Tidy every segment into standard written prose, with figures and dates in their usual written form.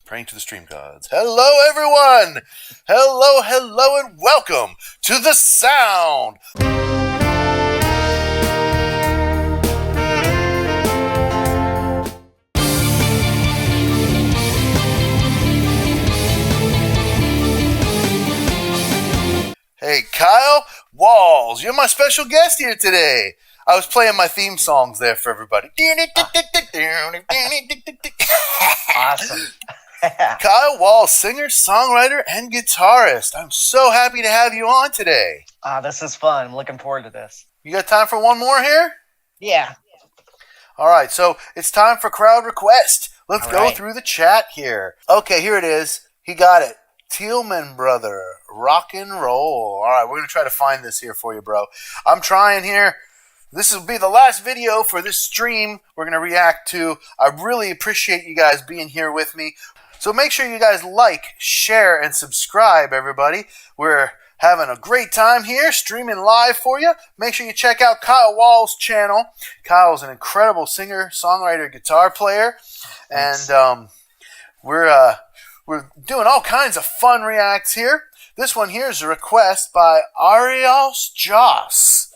Praying to the stream gods. Hello, everyone! Hello, and welcome to The Sound! Hey, Kyle, Walz, you're my special guest here today. I was playing my theme songs there for everybody. Awesome. Kyle Walz, singer, songwriter, and guitarist. I'm so happy to have you on today. This is fun. I'm looking forward to this. You got time for one more here? Yeah. All right, so it's time for crowd request. Let's All go right. through the chat here. Okay, here it is. He got it. Tielman brother, rock and roll. All right, we're going to try to find this here for you, bro. I'm trying here. This will be the last video for this stream we're going to react to. I really appreciate you guys being here with me. So make sure you guys like, share, and subscribe, everybody. We're having a great time here, streaming live for you. Make sure you check out Kyle Walz's channel. Kyle's an incredible singer, songwriter, guitar player. Thanks. And we're doing all kinds of fun reacts here. This one here is a request by Arios Joss.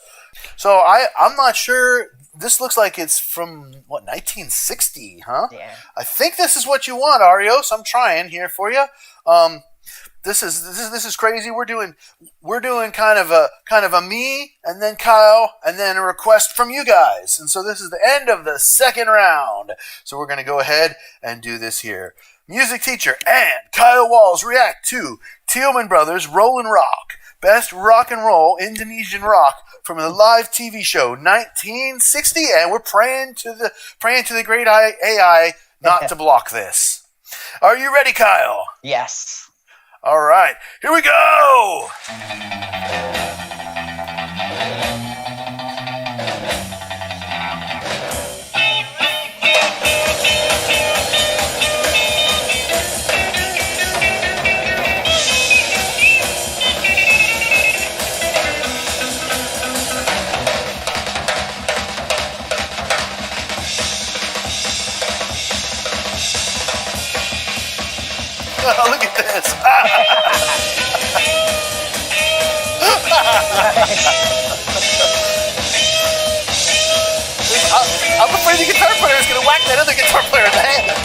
So I'm not sure. This looks like it's from, 1960, huh? Yeah. I think this is what you want, Arios. I'm trying here for you. This is crazy. We're doing kind of a me, and then Kyle, and then a request from you guys. And so this is the end of the second round. So we're going to go ahead and do this here. Music teacher and Kyle Walz react to Tielman Brothers' Rollin Rock, best rock and roll Indonesian rock from the live TV show 1960, and we're praying to the great AI not to block this. Are you ready, Kyle? Yes. All right, here we go. Oh, look at this. I'm afraid the guitar player is going to whack that other guitar player in the head.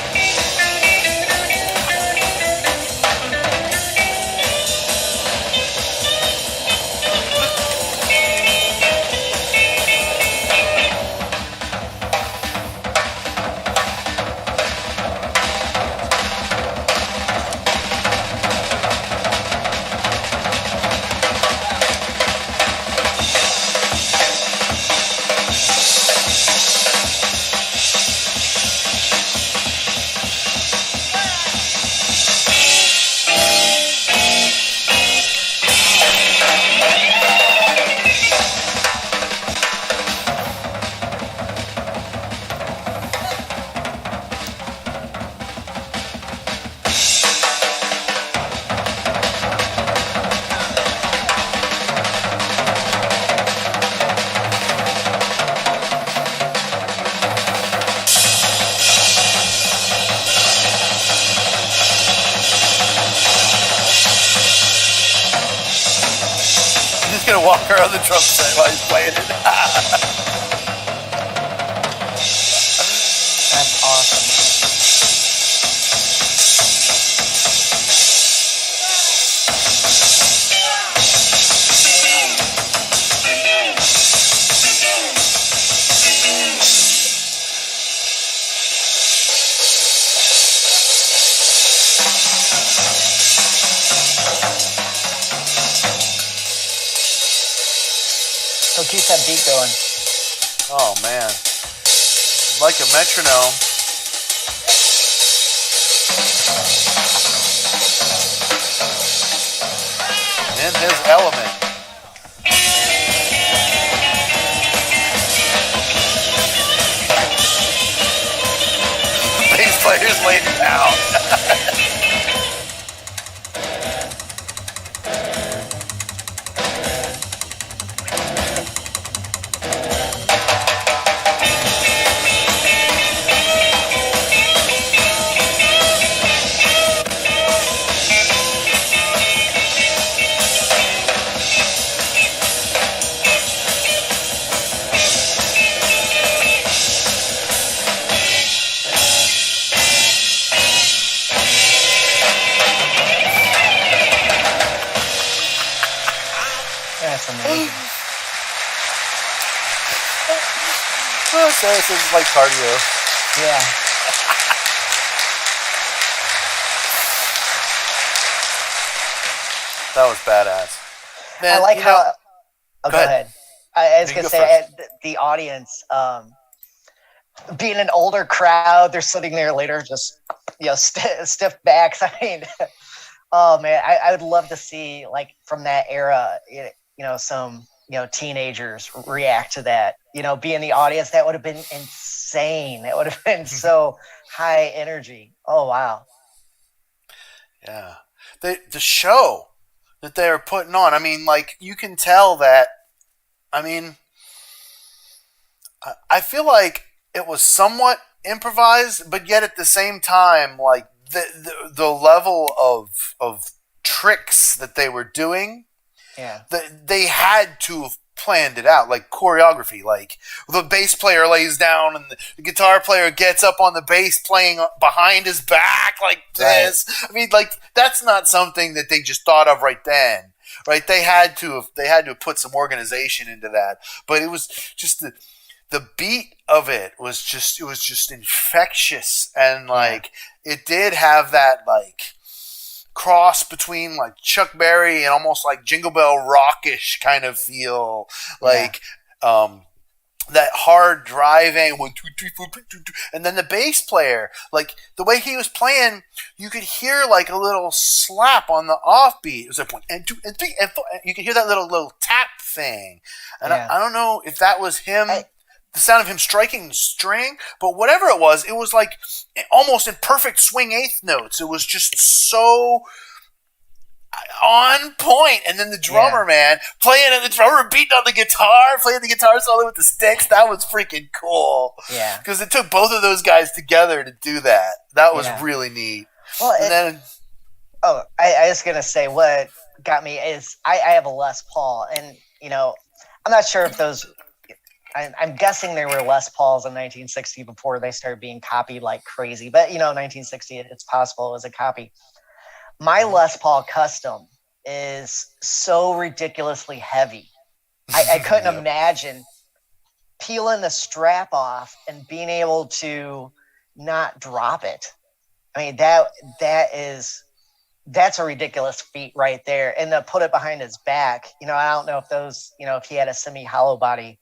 He's gonna walk around the drum set while he's playing it. That's awesome. So keep that beat going. Oh man, like a metronome. In his element. The bass player's laying down. That's amazing. So this is like cardio. Yeah. That was badass. I Man, like how. Oh, go go ahead. ahead. I was You gonna go say first. the audience, being an older crowd, they're sitting there later, just stiff backs. I mean, oh man, I would love to see like from that era, some teenagers react to that. Be in the audience. That would have been insane. That would have been so high energy. Oh wow. Yeah. The show that they were putting on, I mean, like, you can tell that, I mean, I feel like it was somewhat improvised, but yet at the same time, like, the level of tricks that they were doing, Yeah. they had to have planned it out, like choreography. Like, the bass player lays down and the guitar player gets up on the bass playing behind his back like Right. this. I mean, like, that's not something that they just thought of right then. Right? They had to have put some organization into that. But it was just the beat of it was just infectious, and Yeah. like, it did have that, like, cross between like Chuck Berry and almost like Jingle Bell Rockish kind of feel, Yeah. like, um that hard driving 1 2 3 4 and then the bass player, like, the way he was playing, you could hear like a little slap on the offbeat. It was like 1 and 2 and 3 and 4. You could hear that little tap thing, and I, Yeah. I don't know if that was him, I, the sound of him striking the string, but whatever it was like almost in perfect swing eighth notes. It was just so on point. And then the yeah. drummer, man, playing, and the drummer beating on the guitar, playing the guitar solo with the sticks. That was freaking cool. Yeah. Because it took both of those guys together to do that. That was Yeah. really neat. Well, And then, I was gonna say what got me is I have a Les Paul, and I'm not sure if those. I'm guessing there were Les Pauls in 1960 before they started being copied like crazy. But 1960, it's possible it was a copy. My Les Paul custom is so ridiculously heavy. I couldn't yep. imagine peeling the strap off and being able to not drop it. I mean, that's a ridiculous feat right there. And to put it behind his back, I don't know if if he had a semi hollow body,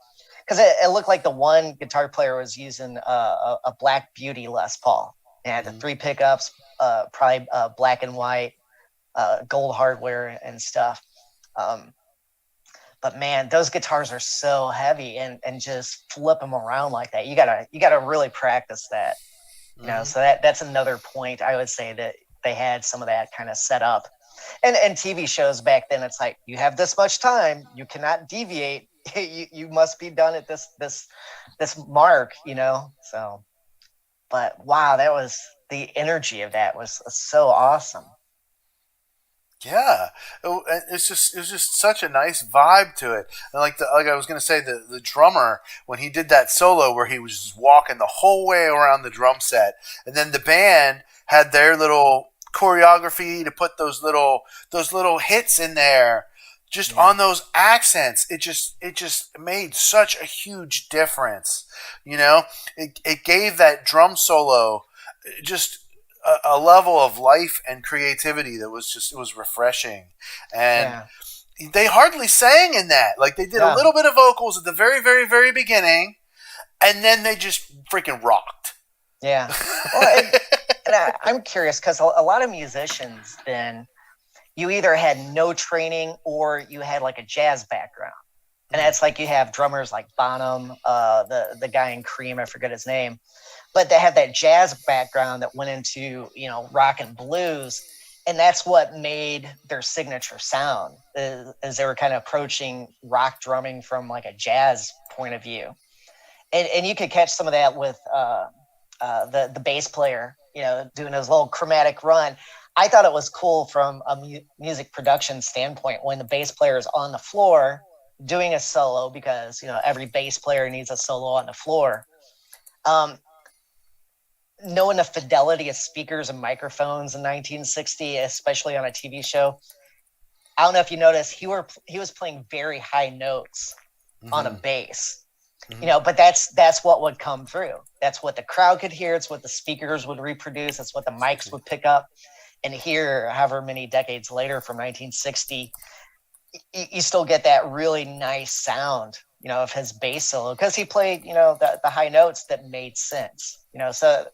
because it looked like the one guitar player was using a Black Beauty Les Paul. It had the 3 pickups, probably black and white, gold hardware and stuff. But man, those guitars are so heavy, and just flip them around like that. You gotta really practice that. So that's another point I would say that they had some of that kind of set up. And TV shows back then, it's like, you have this much time, you cannot deviate. you must be done at this mark. So, but wow, that was the energy of that was so awesome. Yeah, it was just such a nice vibe to it. And like I was gonna say, the drummer, when he did that solo where he was just walking the whole way around the drum set, and then the band had their little choreography to put those little hits in there, just Yeah. on those accents. It just made such a huge difference. It gave that drum solo just a level of life and creativity that it was refreshing. And Yeah. they hardly sang in that. Like, they did a No. little bit of vocals at the very, very, very beginning, and then they just freaking rocked. Yeah. Well, I'm curious because a lot of musicians then, you either had no training or you had like a jazz background. And that's like, you have drummers like Bonham, the guy in Cream, I forget his name, but they have that jazz background that went into rock and blues, and that's what made their signature sound, is they were kind of approaching rock drumming from like a jazz point of view. And you could catch some of that with the bass player, doing his little chromatic run. I thought it was cool from a music production standpoint when the bass player is on the floor doing a solo, because every bass player needs a solo on the floor. Um, Knowing the fidelity of speakers and microphones in 1960, especially on a TV show, I don't know if you noticed, he was playing very high notes on a bass. But that's what would come through. That's what the crowd could hear. It's what the speakers would reproduce. It's what the mics would pick up. And here, however many decades later, from 1960, you still get that really nice sound, of his bass solo, because he played, the high notes that made sense. So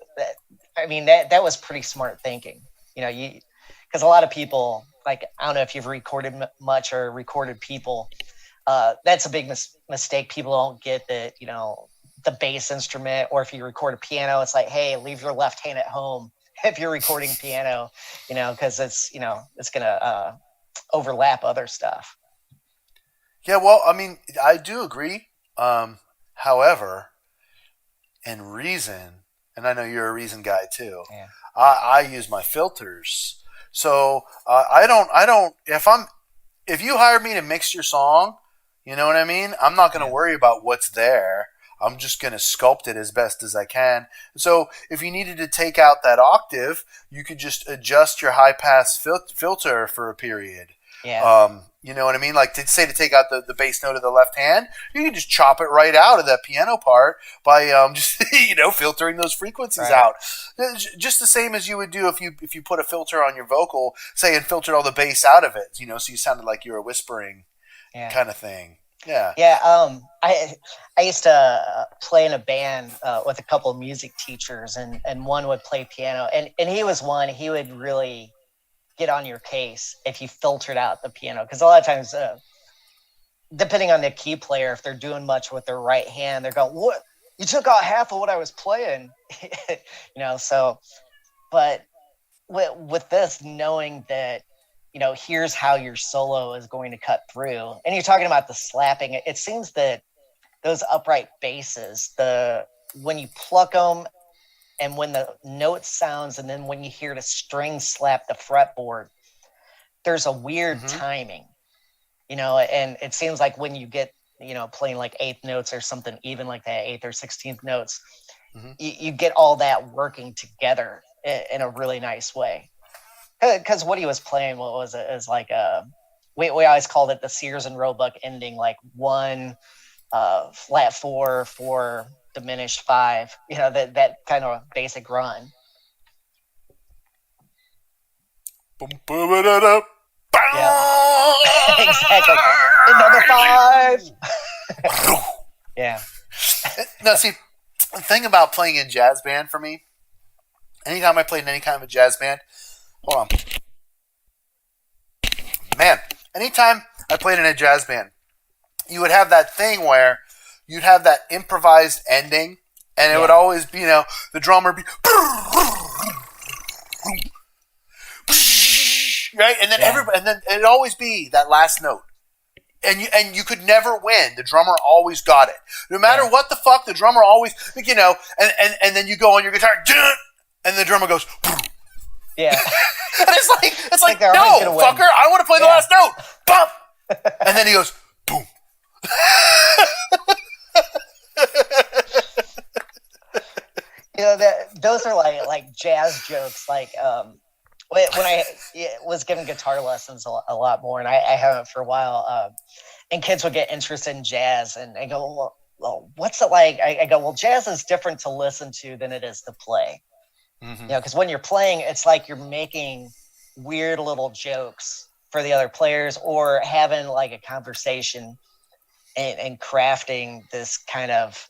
that was pretty smart thinking. Because a lot of people, like, I don't know if you've recorded much or recorded people. That's a big mistake. People don't get that, the bass instrument, or if you record a piano, it's like, hey, leave your left hand at home if you're recording piano, because it's going to overlap other stuff. Yeah, well, I mean, I do agree. However, in Reason, and I know you're a Reason guy too, Yeah. I use my filters. So I don't. If you hire me to mix your song, you know what I mean? I'm not going to worry about what's there. I'm just going to sculpt it as best as I can. So if you needed to take out that octave, you could just adjust your high pass filter for a period. Yeah. You know what I mean? Like, to take out the bass note of the left hand, you can just chop it right out of that piano part by just filtering those frequencies out. Just the same as you would do if you put a filter on your vocal, say, and filtered all the bass out of it. So you sounded like you were whispering, kind of thing. Yeah. Yeah. I used to play in a band with a couple of music teachers, and one would play piano, and he was one. He would really get on your case if you filtered out the piano, because a lot of times, depending on the key player, if they're doing much with their right hand, they're going, "What? You took out half of what I was playing," So, but with this, knowing that, here's how your solo is going to cut through, and you're talking about the slapping. It seems that those upright basses, when you pluck them, and when the note sounds, and then when you hear the string slap the fretboard, there's a weird timing, and it seems like when you get, playing like eighth notes or something, even like that, 8th or 16th notes, you get all that working together in a really nice way. Because what he was playing, what was it? Is like we always called it the Sears and Roebuck ending, like 1 flat 4 diminished 5. That kind of basic run. Yeah. Exactly. Another 5. Yeah. Now, see, the thing about playing in jazz band for me, anytime I played in any kind of a jazz band, hold on. Man, anytime I played in a jazz band, you would have that thing where you'd have that improvised ending, and it would always be, the drummer be, right, and then and then it'd always be that last note, and you could never win. The drummer always got it, no matter what the fuck. The drummer always, and then you go on your guitar, and the drummer goes. Yeah. And it's like no, fucker, I want to play the last note. Bump. And then he goes, boom. Those are like jazz jokes. Like when I was giving guitar lessons a lot more, and I haven't for a while, and kids would get interested in jazz, and I go, well, what's it like? I go, well, jazz is different to listen to than it is to play. Because when you're playing, it's like you're making weird little jokes for the other players, or having like a conversation and crafting this kind of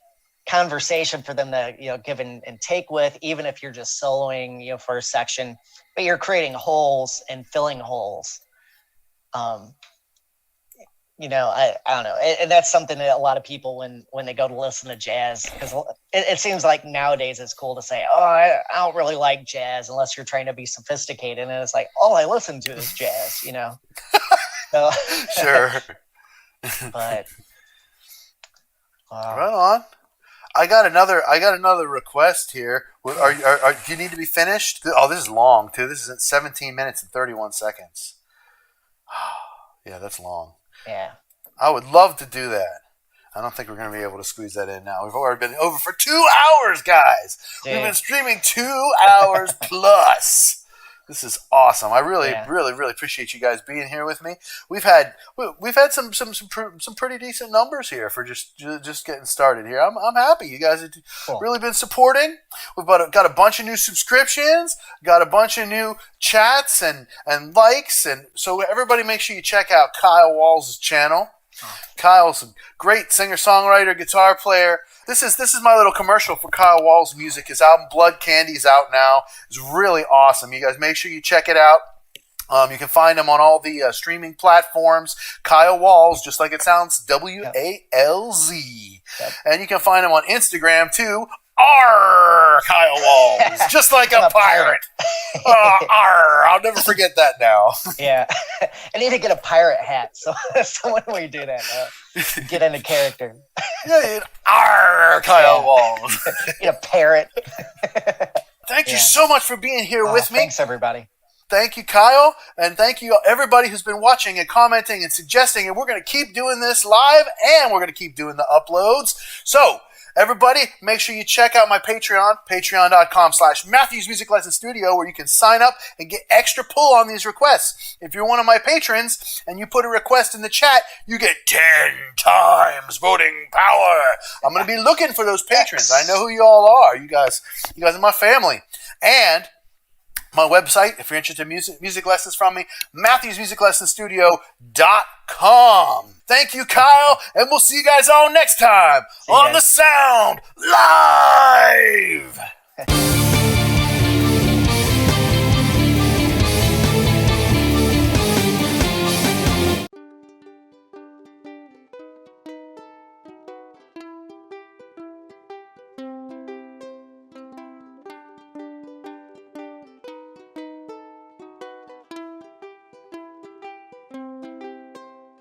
conversation for them to, give and take with, even if you're just soloing, for a section, but you're creating holes and filling holes. I don't know. And that's something that a lot of people, when they go to listen to jazz, because it seems like nowadays it's cool to say, oh, I don't really like jazz unless you're trying to be sophisticated. And it's like, all I listen to is jazz, So, Sure. But right on. I got another request here. Do you need to be finished? Oh, this is long too. This is at 17 minutes and 31 seconds. Yeah, that's long. Yeah. I would love to do that. I don't think we're going to be able to squeeze that in now. We've already been over for 2 hours, guys. Dude. We've been streaming 2 hours plus. This is awesome. I really, Yeah. really, really appreciate you guys being here with me. We've had some pretty decent numbers here for just getting started here. I'm happy. You guys have really been supporting. We've got a bunch of new subscriptions, got a bunch of new chats and likes, and so everybody make sure you check out Kyle Walz' channel. Kyle's a great singer-songwriter, guitar player. This is my little commercial for Kyle Walz' music. His album Blood Candy's out now. It's really awesome. You guys make sure you check it out. You can find him on all the streaming platforms. Kyle Walz, just like it sounds, WALZ. Yep. And you can find him on Instagram too. Kyle Walz, just like a pirate. I'll never forget that now. Yeah, I need to get a pirate hat. So when we do that, get into character. Yeah, Kyle Walz. Get a parrot. Thank you so much for being here with me. Thanks, everybody. Thank you, Kyle, and thank you everybody who's been watching and commenting and suggesting. And we're going to keep doing this live, and we're going to keep doing the uploads. So, everybody, make sure you check out my Patreon, patreon.com/Matthews Music Lesson Studio, where you can sign up and get extra pull on these requests. If you're one of my patrons and you put a request in the chat, you get 10 times voting power. I'm going to be looking for those patrons. I know who you all are. You guys are my family. And my website, if you're interested in music lessons from me, MatthewsMusicLessonStudio.com. Thank you, Kyle, and we'll see you guys all next time on The Sound Live.